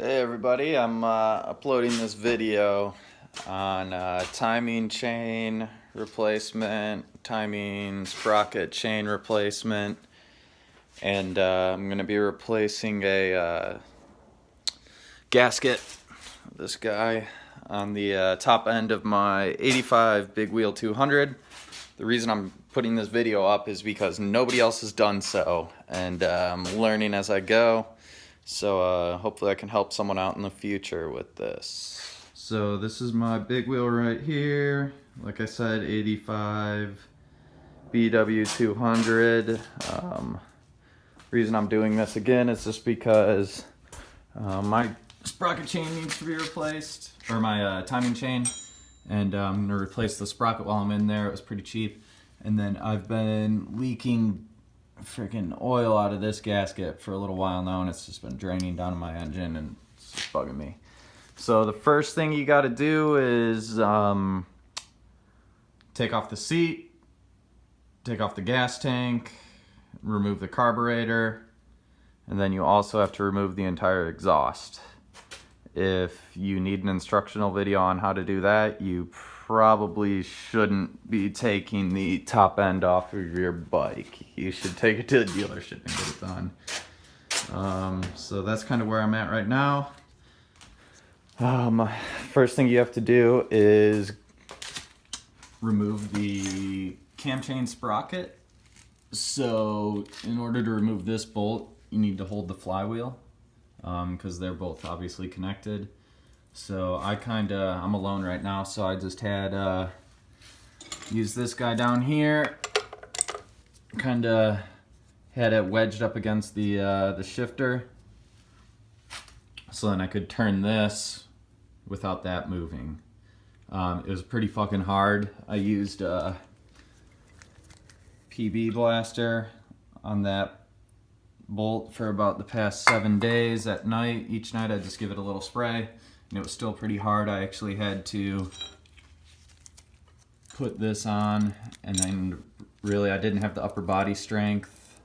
Hey everybody, I'm uploading this video on timing chain replacement, timing sprocket chain replacement, and I'm going to be replacing a gasket, this guy, on the top end of my 85 bw200. The reason I'm putting this video up is because nobody else has done so, and I'm learning as I go. So hopefully I can help someone out in the future with this. So this is my big wheel right here. Like I said, 85 bw200. Reason I'm doing this again is just because my sprocket chain needs to be replaced, or my timing chain, and I'm gonna replace the sprocket while I'm in there. It was pretty cheap, and then I've been leaking freaking oil out of this gasket for a little while now, and it's just been draining down in my engine and it's just bugging me. So the first thing you got to do is take off the seat, take off the gas tank, remove the carburetor, and then you also have to remove the entire exhaust. If you need an instructional video on how to do that, you probably shouldn't be taking the top end off of your bike. You should take it to the dealership and get it done. So that's kind of where I'm at right now. First thing you have to do is remove the cam chain sprocket. So in order to remove this bolt, you need to hold the flywheel, because they're both obviously connected. So I'm alone right now, so I just had used this guy down here, had it wedged up against the shifter, so then I could turn this without that moving. It was pretty fucking hard. I used a PB blaster on that bolt for about the past 7 days at night. Each night I just give it a little spray, and it was still pretty hard. I actually had to put this on, and then really I didn't have the upper body strength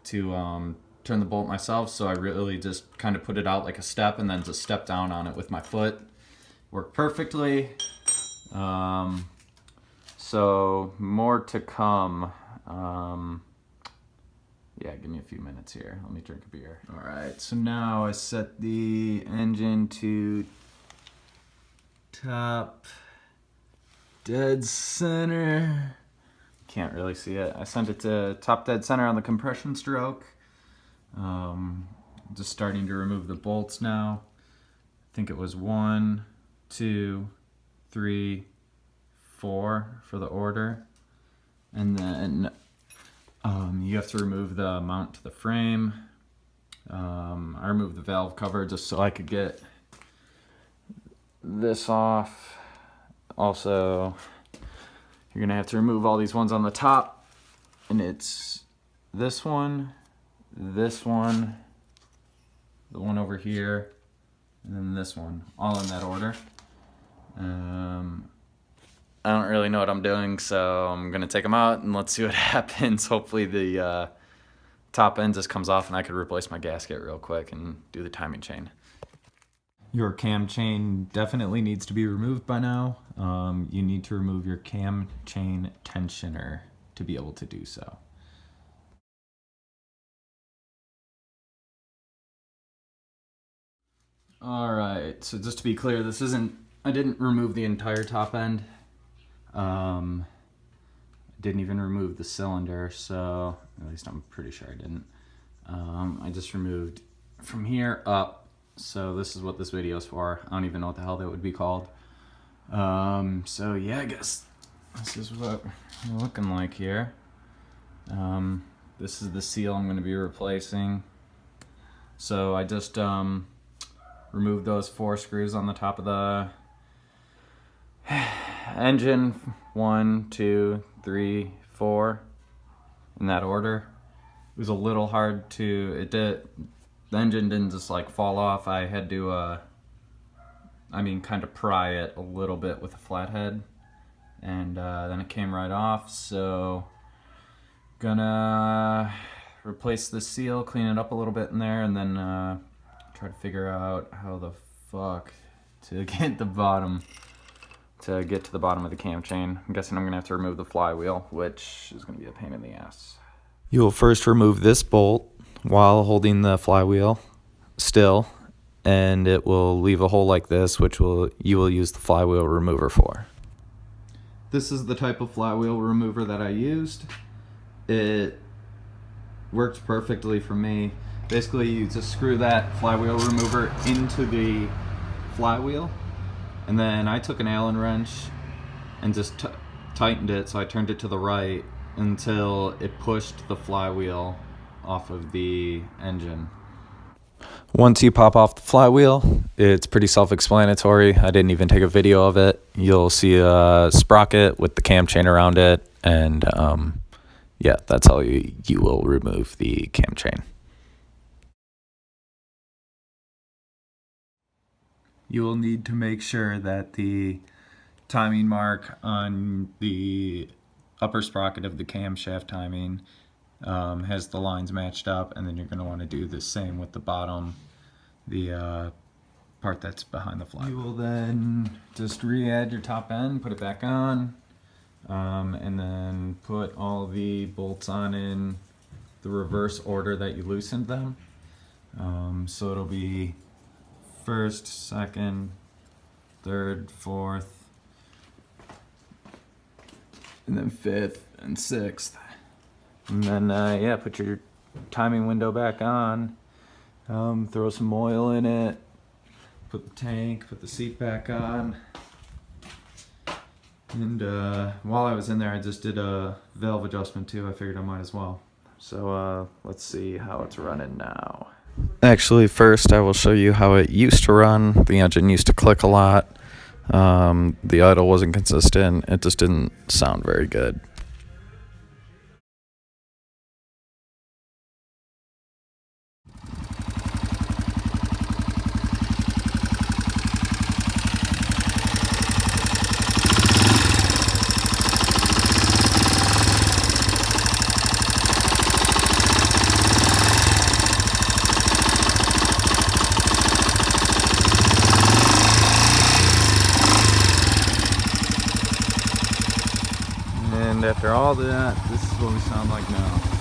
to turn the bolt myself, so I really just kind of put it out like a step and then just stepped down on it with my foot. Worked perfectly. So more to come. Yeah, give me a few minutes here. Let me drink a beer. All right, so now I set the engine to top dead center. Can't really see it. I sent it to top dead center on the compression stroke. Just starting to remove the bolts now. I think it was 1, 2, 3, 4 for the order. And then you have to remove the mount to the frame. I removed the valve cover just so I could get this off. Also, you're gonna have to remove all these ones on the top, and it's this one, the one over here, and then this one, all in that order. I don't really know what I'm doing, so I'm gonna take them out and let's see what happens. Hopefully the top end just comes off and I could replace my gasket real quick and do the timing chain. Your cam chain definitely needs to be removed by now. You need to remove your cam chain tensioner to be able to do so. All right, so just to be clear, I didn't remove the entire top end. Didn't even remove the cylinder, so at least I'm pretty sure I didn't. I just removed from here up, so this is what this video is for. I don't even know what the hell that would be called. So yeah, I guess this is what we're looking like here. This is the seal I'm going to be replacing. So I just removed those 4 screws on the top of the engine, 1, 2, 3, 4, in that order. It was a little hard to, the engine didn't just like fall off. I had to, kind of pry it a little bit with a flathead, and then it came right off. So gonna replace the seal, clean it up a little bit in there, and then try to figure out how the fuck to get the bottom, to get to the bottom of the cam chain. I'm guessing I'm gonna have to remove the flywheel, which is gonna be a pain in the ass. You will first remove this bolt while holding the flywheel still, and it will leave a hole like this, which you will use the flywheel remover for. This is the type of flywheel remover that I used. It works perfectly for me. Basically, you just screw that flywheel remover into the flywheel, and then I took an Allen wrench and just tightened it, so I turned it to the right until it pushed the flywheel off of the engine. Once you pop off the flywheel, it's pretty self-explanatory. I didn't even take a video of it. You'll see a sprocket with the cam chain around it, and yeah, that's how you will remove the cam chain. You will need to make sure that the timing mark on the upper sprocket of the camshaft timing has the lines matched up, and then you're going to want to do the same with the bottom, the part that's behind the flywheel. You will then just re-add your top end, put it back on, and then put all the bolts on in the reverse order that you loosened them. So it'll be first, second, third, fourth, and then fifth and sixth. And then yeah, put your timing window back on, throw some oil in it, put the tank, put the seat back on. And while I was in there, I just did a valve adjustment too. I figured I might as well. So let's see how it's running now. Actually, first I will show you how it used to run. The engine used to click a lot. The idle wasn't consistent. It just didn't sound very good. And after all that, this is what we sound like now.